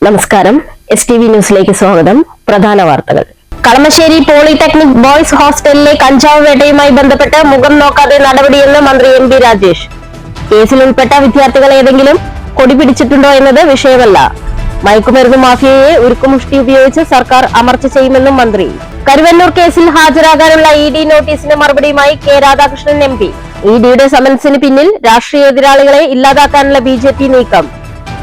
നമസ്കാരം. STV ന്യൂസിലേക്ക് സ്വാഗതം. പ്രധാന വാർത്തകൾ. കളമശ്ശേരി പോളിടെക്നിക് ബോയ്സ് ഹോസ്റ്റലിലെ കഞ്ചാവ് വേട്ടയുമായി ബന്ധപ്പെട്ട് മുഖം നോക്കാതെ നടപടിയെന്ന് മന്ത്രി MP രാജേഷ്. കേസിൽ ഉൾപ്പെട്ട വിദ്യാർത്ഥികൾ ഏതെങ്കിലും കൊടി പിടിച്ചിട്ടുണ്ടോ എന്നത് വിഷയമല്ല. മയക്കുമരുന്ന് മാഫിയയെ ഉരുക്കുമുഷ്ടി ഉപയോഗിച്ച് സർക്കാർ അമർച്ച ചെയ്യുമെന്നും മന്ത്രി. കരുവന്നൂർ കേസിൽ ഹാജരാകാനുള്ള ED നോട്ടീസിന് മറുപടിയുമായി K രാധാകൃഷ്ണൻ MP. EDയുടെ സമൻസിന് പിന്നിൽ രാഷ്ട്രീയ എതിരാളികളെ ഇല്ലാതാക്കാനുള്ള BJP നീക്കം.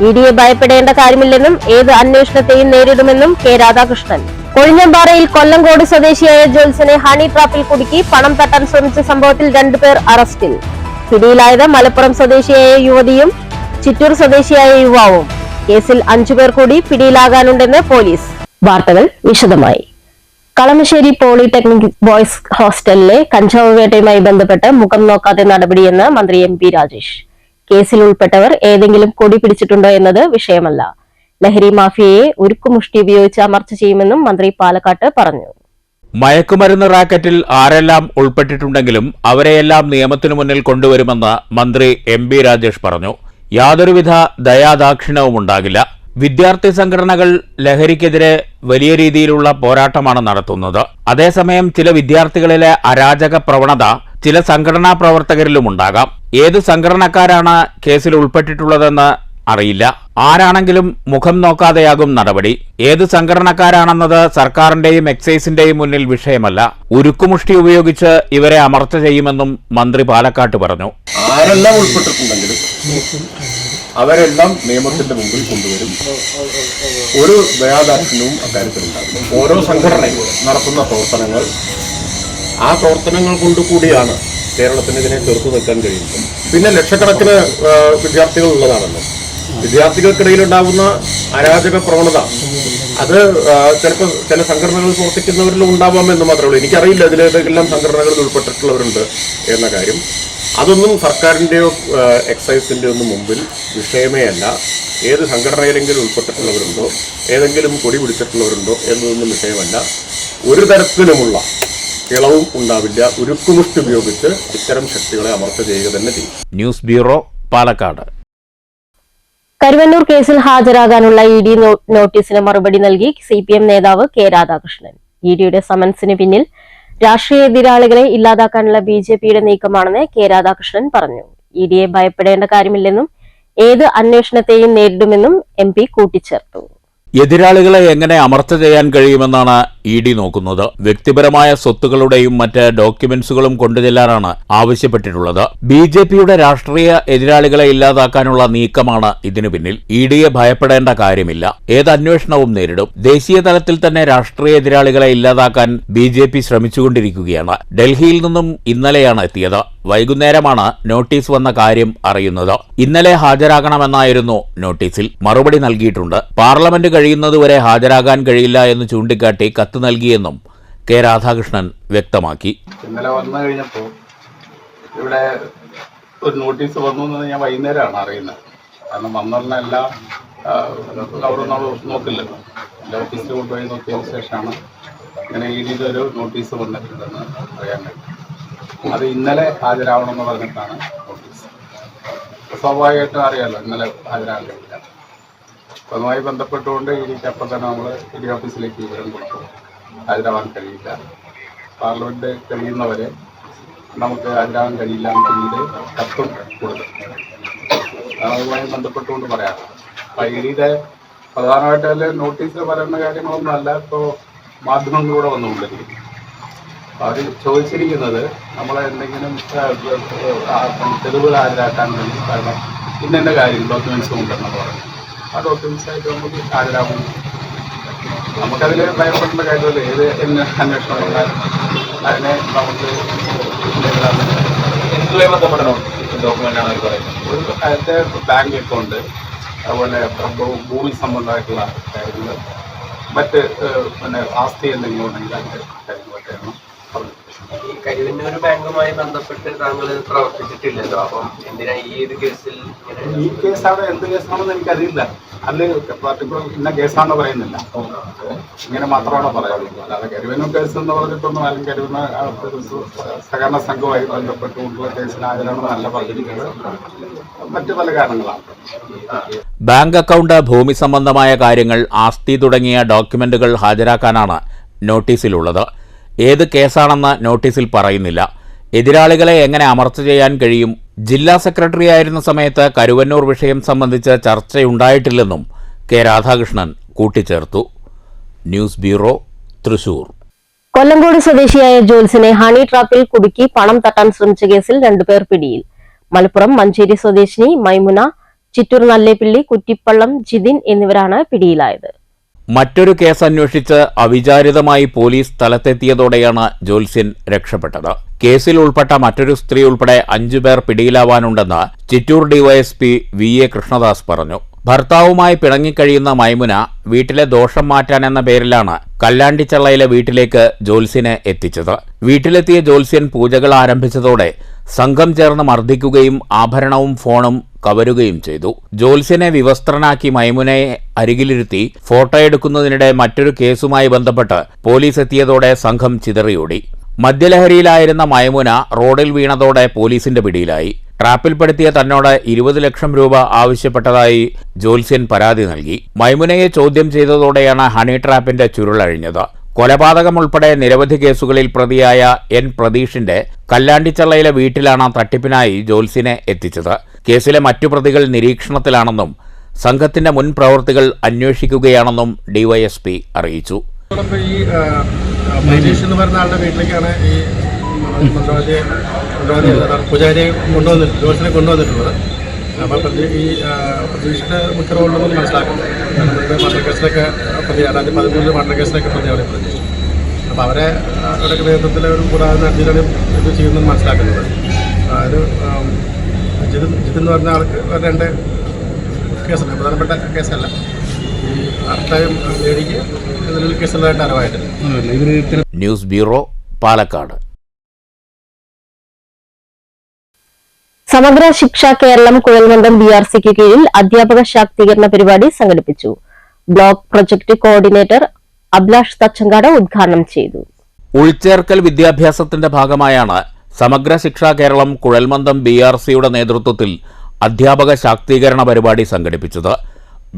EDയെ ഭയപ്പെടേണ്ട കാര്യമില്ലെന്നും ഏത് അന്വേഷണത്തെയും നേരിടുമെന്നും K രാധാകൃഷ്ണൻ. കൊഴിഞ്ഞമ്പാറയിൽ കൊല്ലങ്കോട് സ്വദേശിയായ ജോത്സനെ ഹണി ട്രാപ്പിൽ കുടുക്കി പണം തട്ടാൻ ശ്രമിച്ച സംഭവത്തിൽ 2 പേർ അറസ്റ്റിൽ. പിടിയിലായത് മലപ്പുറം സ്വദേശിയായ യുവതിയും ചിറ്റൂർ സ്വദേശിയായ യുവാവും. കേസിൽ 5 പേർ കൂടി പിടിയിലാകാനുണ്ടെന്ന് പോലീസ്. വാർത്തകൾ വിശദമായി. കളമശ്ശേരി പോളിടെക്നിക് ബോയ്സ് ഹോസ്റ്റലിലെ കഞ്ചാവ് വേട്ടയുമായി ബന്ധപ്പെട്ട് മുഖം നോക്കാതെ നടപടിയെന്ന് മന്ത്രി MP രാജേഷ്. കേസിൽ ഉൾപ്പെട്ടവർ ഏതെങ്കിലും കൊടി പിടിച്ചിട്ടുണ്ടോ എന്നത് വിഷയമല്ല. ലഹരി മാഫിയയെ ഉരുക്കുമുഷ്ടി ഉപയോഗിച്ച് അമർച്ച ചെയ്യുമെന്നും മന്ത്രി പാലക്കാട്ട് പറഞ്ഞു. മയക്കുമരുന്ന് റാക്കറ്റിൽ ആരെല്ലാം ഉൾപ്പെട്ടിട്ടുണ്ടെങ്കിലും അവരെയെല്ലാം നിയമത്തിനു മുന്നിൽ കൊണ്ടുവരുമെന്ന് മന്ത്രി MP രാജേഷ് പറഞ്ഞു. യാതൊരുവിധ ദയാദാക്ഷിണ്യവും ഉണ്ടാകില്ല. വിദ്യാർത്ഥി സംഘടനകൾ ലഹരിക്കെതിരെ വലിയ രീതിയിലുള്ള പോരാട്ടമാണ് നടത്തുന്നത്. അതേസമയം ചില വിദ്യാർത്ഥികളിലെ അരാജക പ്രവണത ചില സംഘടനാ പ്രവർത്തകരിലും ഉണ്ടാകാം. ഏത് സംഘടനക്കാരാണ് കേസിൽ ഉൾപ്പെട്ടിട്ടുള്ളതെന്ന് അറിയില്ല. ആരാണെങ്കിലും മുഖം നോക്കാതെയാകും നടപടി. ഏത് സംഘടനക്കാരാണെന്നത് സർക്കാരിന്റെയും എക്സൈസിന്റെയും മുന്നിൽ വിഷയമല്ല. ഉരുക്കുമുഷ്ടി ഉപയോഗിച്ച് ഇവരെ അമർച്ച ചെയ്യുമെന്നും മന്ത്രി പാലക്കാട്ട് പറഞ്ഞു. ആരെല്ലാം ഉൾപ്പെട്ടിട്ടുണ്ടെങ്കിലും അവരെല്ലാം നിയമത്തിന്റെ മുമ്പിൽ കൊണ്ടുവരും. ഒരു ദയാദാക്ഷിണ്യവും അക്കാര്യത്തിലുണ്ടാകും. ഓരോ സംഘടനയും നടത്തുന്ന പ്രവർത്തനങ്ങൾ ആ പ്രവർത്തനങ്ങൾ കൊണ്ടുകൂടിയാണ് കേരളത്തിന് ഇതിനെ ചെറുത്തു നിൽക്കാൻ കഴിയുന്നത്. പിന്നെ ലക്ഷക്കണക്കിന് വിദ്യാർത്ഥികൾ ഉള്ളതാണല്ലോ. വിദ്യാർത്ഥികൾക്കിടയിലുണ്ടാകുന്ന അരാജക പ്രവണത അത് ചിലപ്പോൾ ചില സംഘടനകൾ പ്രവർത്തിക്കുന്നവരിലും ഉണ്ടാവാമെന്ന് മാത്രമേ ഉള്ളൂ. എനിക്കറിയില്ല ഇതിലേതെല്ലാം സംഘടനകളിൽ ഉൾപ്പെട്ടിട്ടുള്ളവരുണ്ട് എന്ന കാര്യം. അതൊന്നും സർക്കാരിൻ്റെയോ എക്സൈസിൻ്റെയോ ഒന്നും മുമ്പിൽ വിഷയമേ അല്ല. ഏത് സംഘടനയിലെങ്കിലും ഉൾപ്പെട്ടിട്ടുള്ളവരുണ്ടോ, ഏതെങ്കിലും കൊടി പിടിച്ചിട്ടുള്ളവരുണ്ടോ എന്നതൊന്നും വിഷയമല്ല. ഒരു തരത്തിലുമുള്ള ഇളവും ഉണ്ടാവില്ല. ഉരുക്കുമുഷ്ടി ഉപയോഗിച്ച് ഇത്തരം ശക്തികളെ അമർച്ച ചെയ്യുക തന്നെ ചെയ്യും. News bureau, Palakkad. കരുവന്നൂർ കേസിൽ ഹാജരാകാനുള്ള ED നോട്ടീസിന് മറുപടി നൽകി CPM നേതാവ് K രാധാകൃഷ്ണൻ. EDയുടെ സമൻസിന് പിന്നിൽ രാഷ്ട്രീയ എതിരാളികളെ ഇല്ലാതാക്കാനുള്ള BJPയുടെ നീക്കമാണെന്ന് K രാധാകൃഷ്ണൻ പറഞ്ഞു. EDയെ ഭയപ്പെടേണ്ട കാര്യമില്ലെന്നും ഏത് അന്വേഷണത്തെയും നേരിടുമെന്നും MP കൂട്ടിച്ചേർത്തു. എതിരാളികളെ എങ്ങനെ അമർച്ച ചെയ്യാൻ കഴിയുമെന്നാണ് ED നോക്കുന്നത്. വ്യക്തിപരമായ സ്വത്തുക്കളുടെയും മറ്റ് ഡോക്യുമെന്റ്സുകളും കൊണ്ടുചെല്ലാനാണ് ആവശ്യപ്പെട്ടിട്ടുള്ളത്. BJPയുടെ രാഷ്ട്രീയ എതിരാളികളെ ഇല്ലാതാക്കാനുള്ള നീക്കമാണ് ഇതിനു പിന്നിൽ. EDയെ ഭയപ്പെടേണ്ട കാര്യമില്ല. ഏത് അന്വേഷണവും നേരിടും. ദേശീയ തലത്തിൽ തന്നെ രാഷ്ട്രീയ എതിരാളികളെ ഇല്ലാതാക്കാൻ BJP ശ്രമിച്ചുകൊണ്ടിരിക്കുകയാണ്. ഡൽഹിയിൽ നിന്നും ഇന്നലെയാണ് എത്തിയത്. വൈകുന്നേരമാണ് നോട്ടീസ് വന്ന കാര്യം അറിയുന്നത്. ഇന്നലെ ഹാജരാകണമെന്നായിരുന്നു നോട്ടീസിൽ. മറുപടി നൽകിയിട്ടുണ്ട്. പാർലമെന്റ് കഴിയുന്നതുവരെ ഹാജരാകാൻ കഴിയില്ല എന്ന് ചൂണ്ടിക്കാട്ടി കത്ത് നൽകിയെന്നും K രാധാകൃഷ്ണൻ വ്യക്തമാക്കി. ഇന്നലെ വന്നു കഴിഞ്ഞപ്പോൾ ഇവിടെ ഒരു നോട്ടീസ് വന്നു എന്ന് ഞാൻ വൈകുന്നേരമാണ് അറിയുന്നത്. കാരണം വന്നിരുന്ന എല്ലാ അവിടെ നമ്മൾ നോക്കില്ലല്ലോ. എല്ലാ ഓഫീസിൽ കൊണ്ടുപോയി നോക്കിയതിന് ശേഷമാണ് ഇങ്ങനെ EDയുടെ ഒരു നോട്ടീസ് വന്നിട്ടുണ്ടെന്ന് അറിയാൻ കഴിയും. അത് ഇന്നലെ ഹാജരാവണമെന്ന് പറഞ്ഞിട്ടാണ് നോട്ടീസ്. സ്വാഭാവികമായിട്ടും അറിയാമല്ലോ ഇന്നലെ ഹാജരാകാൻ കഴിയില്ല. അതുമായി ബന്ധപ്പെട്ടുകൊണ്ട് EDക്ക് അപ്പം തന്നെ നമ്മൾ ED ഓഫീസിലേക്ക് വിവരം കൊടുക്കും. ഹാജരാവാൻ കഴിയില്ല, പാർലമെന്റ് കഴിയുന്നവരെ നമുക്ക് ഹാജരാകാൻ കഴിയില്ല എന്ന് ED കത്തും കൊടുക്കും. അതുമായി ബന്ധപ്പെട്ടുകൊണ്ട് പറയാം. അപ്പം EDയുടെ പ്രധാനമായിട്ട് അതിൽ നോട്ടീസിൽ പറയുന്ന കാര്യങ്ങളൊന്നും അല്ല ഇപ്പോൾ മാധ്യമങ്ങളിലൂടെ വന്നുകൊണ്ടിരിക്കും. അവർ ചോദിച്ചിരിക്കുന്നത് നമ്മളെ എന്തെങ്കിലും തെളിവുകൾ ഹാജരാക്കാൻ വേണ്ടി കാരണം ഇന്ന കാര്യം ഡോക്യുമെന്റ്സ് ഉണ്ടെന്ന് പറഞ്ഞു. ആ ഡോക്യുമെന്റ്സായിട്ട് നമുക്ക് ഹാജരാകും. നമുക്കതിൽ ഭയപ്പെടേണ്ട കാര്യമല്ല. ഏത് അന്വേഷണം ഉണ്ടായാലും അതിനെ നമുക്ക് എന്തുമായി ബന്ധപ്പെട്ട ഡോക്യുമെന്റാണ് അവർ പറയുന്നത്. ഒരു അതിൻ്റെ ബാങ്ക് അക്കൗണ്ട്, അതുപോലെ ഭൂമി സംബന്ധമായിട്ടുള്ള കാര്യങ്ങൾ, മറ്റ് പിന്നെ ആസ്തി എന്തെങ്കിലും ഉണ്ടെങ്കിൽ അതിൻ്റെ കാര്യങ്ങളൊക്കെയാണ്. ഈ കരുവന്നൂർ ബാങ്കുമായി ബന്ധപ്പെട്ട് താങ്കൾ പ്രവർത്തിച്ചിട്ടില്ലല്ലോ. അപ്പം എന്തിനാ ഈ ഒരു കേസിൽ ഇങ്ങനെ ഈ കേസാണ് എന്ത് കേസാണെന്ന് എനിക്കറിയില്ല. അതിൽ പർട്ടിക്കുലർ ഇന്ന കേസാണെന്ന് പറയുന്നില്ല, ഇങ്ങനെ മാത്രമാണ് പറയുന്നത്. അല്ലാതെ കരിവന്നൂർ കേസ് എന്ന് പറഞ്ഞിട്ടൊന്നും അല്ലെങ്കിൽ കരിവന്ന സഹകരണ സംഘവുമായി ബന്ധപ്പെട്ടുകൊണ്ടുള്ള കേസിനായതിനാണെന്നല്ല പറഞ്ഞിരിക്കുന്നത്. മറ്റു പല കാരണങ്ങളാണ്. ബാങ്ക് അക്കൗണ്ട്, ഭൂമി സംബന്ധമായ കാര്യങ്ങൾ, ആസ്തി തുടങ്ങിയ ഡോക്യുമെന്റുകൾ ഹാജരാക്കാനാണ് നോട്ടീസിലുള്ളത്. ഏത് കേസാണെന്ന് നോട്ടീസിൽ പറയുന്നില്ല. എതിരാളികളെ എങ്ങനെ അമർച്ച ചെയ്യാൻ കഴിയും? ജില്ലാ സെക്രട്ടറി ആയിരുന്ന സമയത്ത് കരുവന്നൂർ വിഷയം സംബന്ധിച്ച് ചർച്ചയുണ്ടായിട്ടില്ലെന്നും കെ രാധാകൃഷ്ണൻ കൂട്ടിച്ചേർത്തു. News bureau, Thrissur. കൊല്ലങ്കോട് സ്വദേശിയായ ജോൽസിനെ ഹണി ട്രാപ്പിൽ കുടുക്കി പണം തട്ടാൻ ശ്രമിച്ച കേസിൽ 2 പേർ പിടിയിൽ. മലപ്പുറം മഞ്ചേരി സ്വദേശിനി മൈമുന, ചിറ്റൂർ നല്ലേപ്പിള്ളി, കുറ്റിപ്പള്ളം ജിതിൻ എന്നിവരാണ് പിടിയിലായത്. മറ്റൊരു കേസ് അന്വേഷിച്ച് അവിചാരിതമായി പോലീസ് സ്ഥലത്തെത്തിയതോടെയാണ് ജോൽസ്യൻ രക്ഷപ്പെട്ടത്. കേസിൽ ഉൾപ്പെട്ട മറ്റൊരു സ്ത്രീ ഉൾപ്പെടെ 5 പേർ പിടിയിലാവാനുണ്ടെന്ന് ചിറ്റൂർ ഡിവൈഎസ്പി VA കൃഷ്ണദാസ് പറഞ്ഞു. ഭർത്താവുമായി പിണങ്ങിക്കഴിയുന്ന മൈമുന വീട്ടിലെ ദോഷം മാറ്റാനെന്ന പേരിലാണ് കല്ലാണ്ടിച്ചള്ളയിലെ വീട്ടിലേക്ക് ജോൽസ്യനെ എത്തിച്ചത്. വീട്ടിലെത്തിയ ജോൽസ്യൻ പൂജകൾ ആരംഭിച്ചതോടെ സംഘം ചേർന്ന് മർദ്ദിക്കുകയും ആഭരണവും ഫോണും കവരുകയും ചെയ്തു. ജോൽസ്യനെ വിവസ്ത്രനാക്കി മൈമുനയെ അരികിലിരുത്തി ഫോട്ടോ എടുക്കുന്നതിനിടെ മറ്റൊരു കേസുമായി ബന്ധപ്പെട്ട് പോലീസ് എത്തിയതോടെ സംഘം ചിതറിയോടി. മദ്യലഹരിയിലായിരുന്ന മൈമുന റോഡിൽ വീണതോടെ പോലീസിന്റെ പിടിയിലായി. ട്രാപ്പിൽപ്പെടുത്തിയ തന്നോട് 20 ലക്ഷം രൂപ ആവശ്യപ്പെട്ടതായി ജോൽസ്യൻ പരാതി നൽകി. മൈമുനയെ ചോദ്യം ചെയ്തതോടെയാണ് ഹണി ട്രാപ്പിന്റെ ചുരുളഴിഞ്ഞത്. കൊലപാതകം ഉൾപ്പെടെ നിരവധി കേസുകളിൽ പ്രതിയായ N പ്രതീഷിന്റെ കല്ലാണ്ടിച്ചള്ളയിലെ വീട്ടിലാണ് തട്ടിപ്പിനായി ജോൽസ്യനെ എത്തിച്ചത്. കേസിലെ മറ്റു പ്രതികൾ നിരീക്ഷണത്തിലാണെന്നും സംഘത്തിന്റെ മുൻ പ്രവൃത്തികൾ അന്വേഷിക്കുകയാണെന്നും ഡിവൈഎസ്പി അറിയിച്ചു. പ്രതീഷ് എന്ന് പറഞ്ഞ ആളുടെ വീട്ടിലേക്കാണ് ഈ പൂജാരിയെ ജോൽസിനെ കൊണ്ടുവന്നിട്ടുള്ളത്. അപ്പോൾ ഈ പ്രതീക്ഷിന്റെ മുഖ്യ റോളിലൊന്നും മനസ്സിലാക്കുന്നു. മർഡർ കേസിലൊക്കെ പ്രതിയാണ്, 2013 മർഡർ കേസിലൊക്കെ പ്രതിയാണ് പ്രതീക്ഷ. അപ്പോൾ അവരെ അവരുടെ നേതൃത്വത്തിൽ ഒരു കൂടാതെ നടത്തിയിട്ടാണ് ഇത് ചെയ്യുന്നത് മനസ്സിലാക്കുന്നത്. അത് ജിതിൻ എന്ന് പറഞ്ഞ ആൾക്ക് 2 കേസല്ല, പ്രധാനപ്പെട്ട കേസല്ല. ഈ അർത്ഥം ലേഡിക്ക് ഇതിൽ കേസുള്ളതായിട്ട് അറിവായിട്ടില്ല. News bureau, Palakkad. സമഗ്ര ശിക്ഷ കേരളം കുഴൽമന്ദം BRCക്ക് കീഴിൽ അധ്യാപക ശാക്തീകരണ പരിപാടി സംഘടിപ്പിച്ചു. Block project coordinator Abhilash Thachankad ഉദ്ഘാടനം ചെയ്തു. ഉൾച്ചേർക്കൽ വിദ്യാഭ്യാസത്തിന്റെ ഭാഗമായാണ് സമഗ്ര ശിക്ഷ കേരളം കുഴൽമന്ദം BRCയുടെ നേതൃത്വത്തിൽ അധ്യാപക ശാക്തീകരണ പരിപാടി സംഘടിപ്പിച്ചത്.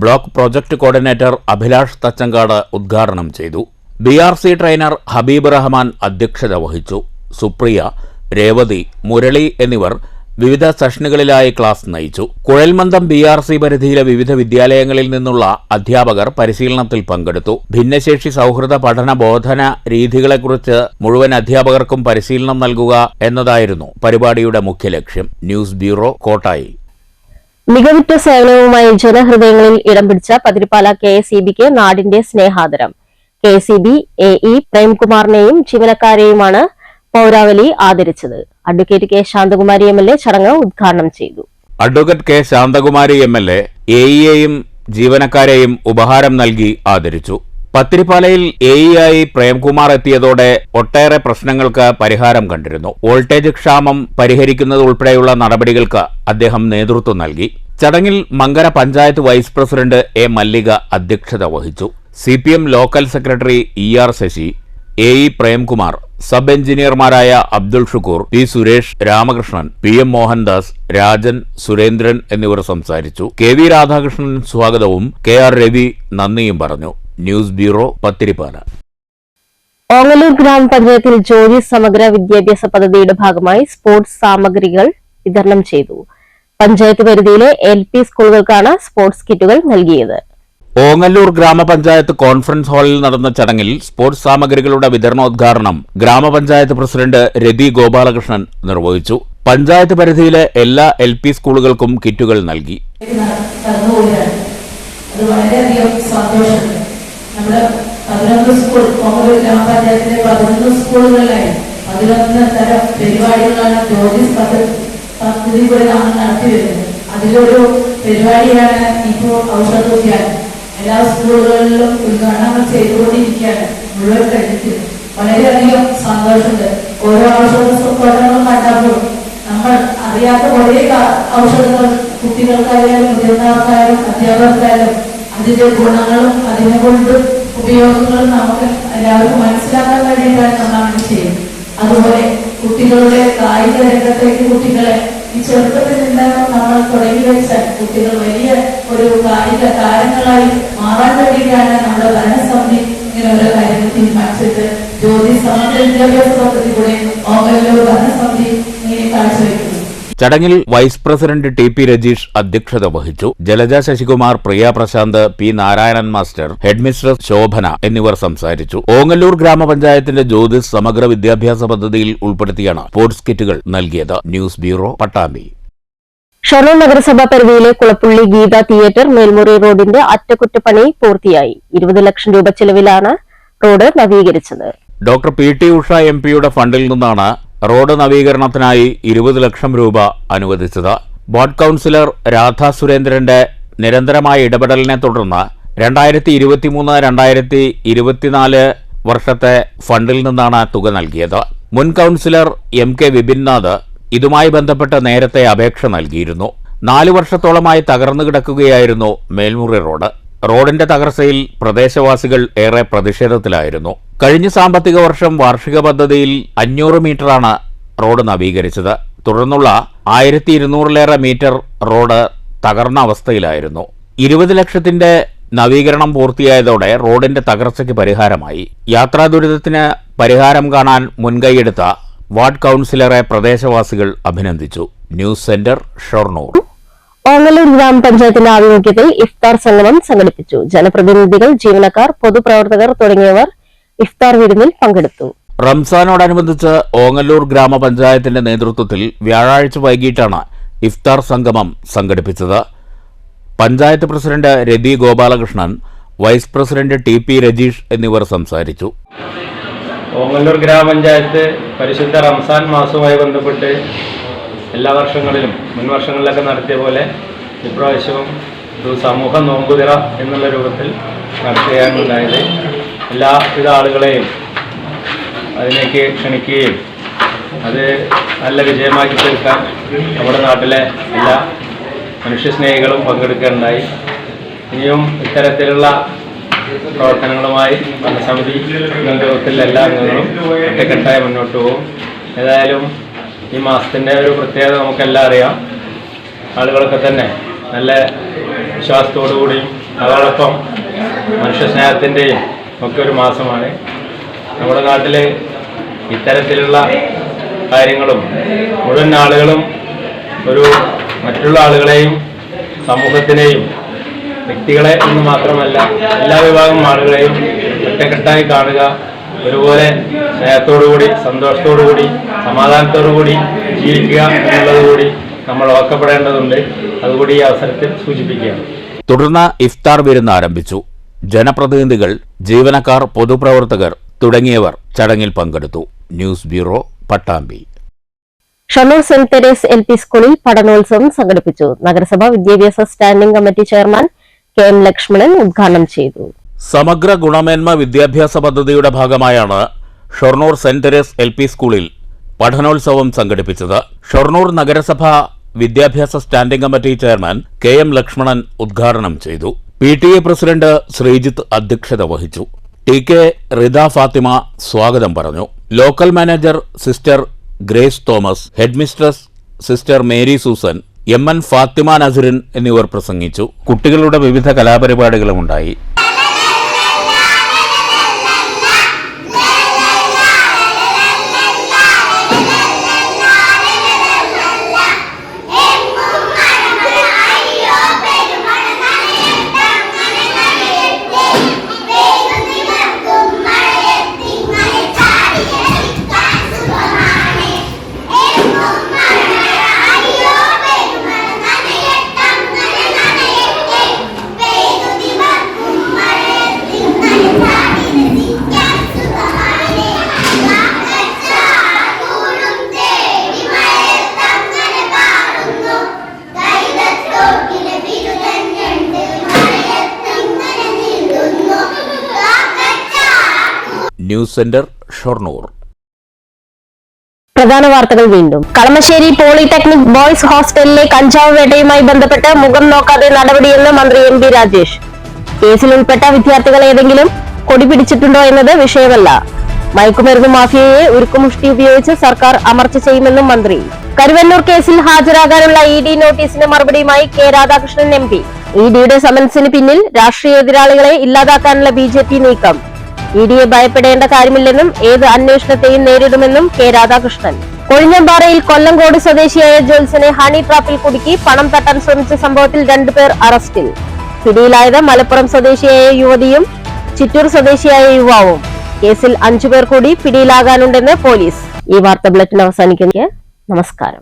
Block project coordinator Abhilash Thachankad ഉദ്ഘാടനം ചെയ്തു. BRC ട്രെയിനർ ഹബീബ് റഹ്മാൻ അധ്യക്ഷത വഹിച്ചു. സുപ്രിയ, രേവതി, മുരളി എന്നിവർ വിവിധ സെഷനുകളിലായി ക്ലാസ് നയിച്ചു. കുഴൽമന്ദം BRC പരിധിയിലെ വിവിധ വിദ്യാലയങ്ങളിൽ നിന്നുള്ള അധ്യാപകർ പരിശീലനത്തിൽ പങ്കെടുത്തു. ഭിന്നശേഷി സൗഹൃദ പഠന ബോധന രീതികളെക്കുറിച്ച് മുഴുവൻ അധ്യാപകർക്കും പരിശീലനം നൽകുക എന്നതായിരുന്നു പരിപാടിയുടെ മുഖ്യ ലക്ഷ്യം. News bureau, Kottayi. മികവുറ്റ സേവനവുമായി ജനഹൃദയങ്ങളിൽ ഇടം പിടിച്ച പതിരിപ്പാല KSEBക്ക് നാടിന്റെ സ്നേഹാദരം. KSEB AE പ്രേംകുമാറിനെയും ജീവനക്കാരെയുമാണ് പൗരാവലി ആദരിച്ചത്. അഡ്വക്കേറ്റ് K ശാന്തകുമാരി MLA ചടങ്ങ് ഉദ്ഘാടനം ചെയ്തു. അഡ്വക്കേറ്റ് K ശാന്തകുമാരി MLA AEയെയും ജീവനക്കാരെയും ഉപഹാരം നൽകി ആദരിച്ചു. പത്തിരിപ്പാലയിൽ AEയായി പ്രേംകുമാർ എത്തിയതോടെ ഒട്ടേറെ പ്രശ്നങ്ങൾക്ക് പരിഹാരം കണ്ടിരുന്നു. വോൾട്ടേജ് ക്ഷാമം പരിഹരിക്കുന്നത് ഉൾപ്പെടെയുള്ള നടപടികൾക്ക് അദ്ദേഹം നേതൃത്വം നൽകി. ചടങ്ങിൽ Mankara panchayat vice president A Mallika അധ്യക്ഷത വഹിച്ചു. CPM local secretary ER Sasi, AE Premkumar, sub എഞ്ചിനീയർമാരായ അബ്ദുൾ ഷുക്കൂർ, P സുരേഷ്, രാമകൃഷ്ണൻ, PM മോഹൻദാസ്, രാജൻ, സുരേന്ദ്രൻ എന്നിവർ സംസാരിച്ചു. KV രാധാകൃഷ്ണൻ സ്വാഗതവും KR രവി നന്ദിയും പറഞ്ഞു. News bureau, Pathiripala. ഓങ്ങല്ലൂർ ഗ്രാമപഞ്ചായത്തിൽ ജ്യോതി സമഗ്ര വിദ്യാഭ്യാസ പദ്ധതിയുടെ ഭാഗമായി സ്പോർട്സ് സാമഗ്രികൾ വിതരണം ചെയ്തു. പഞ്ചായത്ത് പരിധിയിലെ LP സ്കൂളുകൾക്കാണ് സ്പോർട്സ് കിറ്റുകൾ നൽകിയത്. ഓങ്ങല്ലൂർ ഗ്രാമപഞ്ചായത്ത് കോൺഫറൻസ് ഹാളിൽ നടന്ന ചടങ്ങിൽ സ്പോർട്സ് സാമഗ്രികളുടെ വിതരണോദ്ഘാടനം ഗ്രാമപഞ്ചായത്ത് പ്രസിഡന്റ് രതി ഗോപാലകൃഷ്ണൻ നിർവഹിച്ചു. പഞ്ചായത്ത് പരിധിയിലെ എല്ലാ LP സ്കൂളുകൾക്കും കിറ്റുകൾ നൽകി. നമ്മുടെ 11 സ്കൂൾ ഓങ്ങല്ലൂർ ഗ്രാമപഞ്ചായത്തിലെ 11 സ്കൂളുകളിലായി 11 തരം പരിപാടികളാണ് ജ്യോതി പദ്ധതി കൂടെ നമ്മൾ നടത്തി വരുന്നത്. അതിലൊരു പരിപാടിയാണ് ഇപ്പോൾ ഔഷധോദ്യാനം. എല്ലാ സ്കൂളുകളിലും ഉദ്ഘാടനങ്ങൾ ചെയ്തുകൊണ്ടിരിക്കുകയാണ്. മുഴുവൻ കഴിഞ്ഞിട്ട് വളരെയധികം സന്തോഷമുണ്ട്. ഓരോ ഔഷധ തോട്ടങ്ങളും കണ്ടപ്പോൾ നമ്മൾ അറിയാത്ത കുറേ ഔഷധങ്ങൾ കുട്ടികൾക്കായാലും മുതിർന്നവർക്കായാലും അധ്യാപകർക്കായാലും അതിന്റെ ഗുണങ്ങളും അതിനെ കൊണ്ട് ഉപയോഗങ്ങളും നമുക്ക് എല്ലാവർക്കും മനസ്സിലാക്കാൻ വേണ്ടിയിട്ടാണ് നമ്മൾ അങ്ങനെ ചെയ്യുന്നത്. അതുപോലെ കുട്ടികളുടെ കായിക രംഗത്തേക്ക് കുട്ടികളെ ഈ ചെറുപ്പത്തിൽ നിന്നും നമ്മൾ തുടങ്ങി വെച്ചാൽ കുട്ടികൾ വലിയ ഒരു കായിക താരങ്ങളായി മാറാൻ വേണ്ടിയിട്ടാണ് നമ്മുടെ ഭരണസമിതി ഇങ്ങനെ ഓരോ കാര്യങ്ങൾ തീരുമാനിച്ചത്. ജ്യോതി സമഗ്ര വിദ്യാഭ്യാസ പദ്ധതി കൂടെ ഓമല്ലൂർ ഭരണസമിതി ഇങ്ങനെ കാഴ്ചവെക്കുന്നു. ചടങ്ങിൽ വൈസ് പ്രസിഡന്റ് ടി.പി. രജീഷ് അധ്യക്ഷത വഹിച്ചു. Jalaja Sasikumar, Priya Prasanth, P. Narayanan master, headmistress Shobhana എന്നിവർ സംസാരിച്ചു. ഓങ്ങല്ലൂർ ഗ്രാമപഞ്ചായത്തിന്റെ ജ്യോതിസ് സമഗ്ര വിദ്യാഭ്യാസ പദ്ധതിയിൽ ഉൾപ്പെടുത്തിയാണ് സ്പോർട്സ് കിറ്റുകൾ നൽകിയത്. News bureau, Pattambi. ഷൊർണൂർ നഗരസഭാ പരിധിയിലെ കുളപ്പുള്ളി ഗീത തിയേറ്റർ മേൽമുറി റോഡിന്റെ അറ്റകുറ്റപ്പണി പൂർത്തിയായി. 20 ലക്ഷം രൂപ ചെലവിലാണ് റോഡ് നവീകരിച്ചത്. Doctor P T. ഉഷ എം.പിയുടെ ഫണ്ടിൽ നിന്നാണ് റോഡ് നവീകരണത്തിനായി 20 ലക്ഷം രൂപ അനുവദിച്ചത്. വാർഡ് കൌൺസിലർ രാധാ സുരേന്ദ്രന്റെ നിരന്തരമായ ഇടപെടലിനെ തുടർന്ന് 2023-2024 വർഷത്തെ ഫണ്ടിൽ നിന്നാണ് തുക നൽകിയത്. മുൻ കൌൺസിലർ എം.കെ. വിപിൻനാഥ് ഇതുമായി ബന്ധപ്പെട്ട് നേരത്തെ അപേക്ഷ നൽകിയിരുന്നു. 4 വർഷത്തോളമായി തകർന്നു കിടക്കുകയായിരുന്നു മേൽമുറി റോഡ്. റോഡിന്റെ തകർച്ചയിൽ പ്രദേശവാസികൾ ഏറെ പ്രതിഷേധത്തിലായിരുന്നു. കഴിഞ്ഞ സാമ്പത്തിക വർഷം വാർഷിക പദ്ധതിയിൽ 500 മീറ്ററാണ് റോഡ് നവീകരിച്ചത്. തുടർന്നുള്ള 1200-ലേറെ മീറ്റർ റോഡ് തകർന്ന അവസ്ഥയിലായിരുന്നു. 20 ലക്ഷത്തിന്റെ നവീകരണം പൂർത്തിയായതോടെ റോഡിന്റെ തകർച്ചയ്ക്ക് പരിഹാരമായി. യാത്രാ ദുരിതത്തിന് പരിഹാരം കാണാൻ മുൻകൈയെടുത്ത വാർഡ് കൌൺസിലറെ പ്രദേശവാസികൾ അഭിനന്ദിച്ചു. News centre, Shoranur. ഓങ്ങല്ലൂർ ഗ്രാമപഞ്ചായത്തിന്റെ ആഭിമുഖ്യത്തിൽ ഇഫ്താർ സംഗമം സംഘടിപ്പിച്ചു. ജനപ്രതിനിധികൾ, ജീവനക്കാർ, പൊതുപ്രവർത്തകർ തുടങ്ങിയവർ ഇഫ്താർ വിരുന്നിൽ പങ്കെടുത്തു. റംസാനോടനുബന്ധിച്ച് ഓങ്ങല്ലൂർ ഗ്രാമപഞ്ചായത്തിന്റെ നേതൃത്വത്തിൽ വ്യാഴാഴ്ച വൈകിട്ടാണ് ഇഫ്താർ സംഗമം സംഘടിപ്പിച്ചത്. Panchayat president Rathi Gopalakrishnan, vice president T P. Rajeesh എന്നിവർ സംസാരിച്ചു. ഓങ്ങല്ലൂർ ഗ്രാമപഞ്ചായത്ത് പരിശുദ്ധ റംസാൻ മാസവുമായി ബന്ധപ്പെട്ട് എല്ലാ വർഷങ്ങളിലും മുൻ വർഷങ്ങളിലൊക്കെ നടത്തിയ പോലെ ഇപ്രാവശ്യവും ഒരു സമൂഹ നോമ്പുതിറ എന്നുള്ള രൂപത്തിൽ നടത്തുകയാണ് ഉണ്ടായത്. എല്ലാവിധ ആളുകളെയും അതിലേക്ക് ക്ഷണിക്കുകയും അത് നല്ല വിജയമാക്കി തീർക്കാൻ നമ്മുടെ നാട്ടിലെ എല്ലാ മനുഷ്യസ്നേഹികളും പങ്കെടുക്കുകയുണ്ടായി. ഇനിയും ഇത്തരത്തിലുള്ള പ്രവർത്തനങ്ങളുമായി ഭരണസമിതി നേതൃത്വത്തിൽ എല്ലാ അംഗങ്ങളും ഒറ്റക്കെട്ടായി മുന്നോട്ട് പോകും. ഏതായാലും ഈ മാസത്തിൻ്റെ ഒരു പ്രത്യേകത നമുക്കെല്ലാം അറിയാം. ആളുകളൊക്കെ തന്നെ നല്ല വിശ്വാസത്തോടുകൂടിയും അതോടൊപ്പം മനുഷ്യസ്നേഹത്തിൻ്റെയും ഒക്കെ ഒരു മാസമാണ്. നമ്മുടെ നാട്ടിൽ ഇത്തരത്തിലുള്ള കാര്യങ്ങളും മുഴുവൻ ആളുകളും ഒരു മറ്റുള്ള ആളുകളെയും സമൂഹത്തിനെയും വ്യക്തികളെ എന്ന് മാത്രമല്ല എല്ലാ വിഭാഗം ആളുകളെയും ഒറ്റക്കെട്ടായി കാണുക, ഒരുപോലെ സ്നേഹത്തോടുകൂടി സന്തോഷത്തോടുകൂടി സമാധാനത്തോടുകൂടി ജീവിക്കുക എന്നുള്ളതുകൂടി നമ്മൾ ഓർക്കപ്പെടേണ്ടതുണ്ട്. അതുകൂടി ഈ അവസരത്തിൽ സൂചിപ്പിക്കുകയാണ്. തുടർന്ന് ഇഫ്താർ വിരുന്ന് ആരംഭിച്ചു. ജനപ്രതിനിധികൾ, ജീവനക്കാർ, പൊതുപ്രവർത്തകർ തുടങ്ങിയവർ ചടങ്ങിൽ പങ്കെടുത്തു. News bureau, Pattambi. Shoranur saint Therese LP. സ്കൂളിൽ പഠനോത്സവം സംഘടിപ്പിച്ചു. നഗരസഭാ വിദ്യാഭ്യാസ standing committee chairman K M. Lakshmanan ഉദ്ഘാടനം ചെയ്തു. സമഗ്ര ഗുണമേന്മ വിദ്യാഭ്യാസ പദ്ധതിയുടെ ഭാഗമായാണ് ഷൊർണൂർ സെന്റ് തെരേസ് എൽ.പി. സ്കൂളിൽ പഠനോത്സവം സംഘടിപ്പിച്ചത്. ഷൊർണൂർ നഗരസഭ വിദ്യാഭ്യാസ standing committee chairman K M. Lakshmanan ഉദ്ഘാടനം ചെയ്തു. പി.ടി.എ. പ്രസിഡന്റ് ശ്രീജിത്ത് അധ്യക്ഷത വഹിച്ചു. ടി.കെ. റിദ ഫാത്തിമ സ്വാഗതം പറഞ്ഞു. Local manager sister Grace Thomas, headmistress sister Mary Susan, M N. Fathima Nasrin എന്നിവർ പ്രസംഗിച്ചു. കുട്ടികളുടെ വിവിധ കലാപരിപാടികളുമുണ്ടായി. News centre, Shoranur. പ്രധാന വാർത്തകൾ വീണ്ടും. കളമശ്ശേരി പോളിടെക്നിക് ബോയ്സ് ഹോസ്റ്റലിലെ കഞ്ചാവ് വേട്ടയുമായി ബന്ധപ്പെട്ട് മുഖം നോക്കാതെ നടപടിയെന്ന് മന്ത്രി എം.പി. രാജേഷ്. കേസിൽ ഉൾപ്പെട്ട വിദ്യാർത്ഥികൾ ഏതെങ്കിലും കൊടി പിടിച്ചിട്ടുണ്ടോ എന്നത് വിഷയമല്ല. മയക്കുമരുന്ന് മാഫിയയെ ഉരുക്കുമുഷ്ടി ഉപയോഗിച്ച് സർക്കാർ അമർച്ച ചെയ്യുമെന്നും മന്ത്രി. കരുവന്നൂർ കേസിൽ ഹാജരാകാനുള്ള ED നോട്ടീസിന് മറുപടിയുമായി കെ രാധാകൃഷ്ണൻ MP. EDയുടെ സമൻസിന് പിന്നിൽ രാഷ്ട്രീയ എതിരാളികളെ ഇല്ലാതാക്കാനുള്ള BJP നീക്കം. EDയെ ഭയപ്പെടേണ്ട കാര്യമില്ലെന്നും ഏത് അന്വേഷണത്തെയും നേരിടുമെന്നും കെ രാധാകൃഷ്ണൻ. കൊഴിഞ്ഞമ്പാറയിൽ കൊല്ലങ്കോട് സ്വദേശിയായ ജോത്സനെ ഹണി ട്രാപ്പിൽ കുടുക്കി പണം തട്ടാൻ ശ്രമിച്ച സംഭവത്തിൽ 2 പേർ അറസ്റ്റിൽ. പിടിയിലായത് മലപ്പുറം സ്വദേശിയായ യുവതിയും ചിറ്റൂർ സ്വദേശിയായ യുവാവും. കേസിൽ 5 പേർ കൂടി പിടിയിലാകാനുണ്ടെന്ന് പോലീസ്. ഈ വാർത്താ ബുള്ളറ്റിൻ അവസാനിക്കുന്നു. നമസ്കാരം.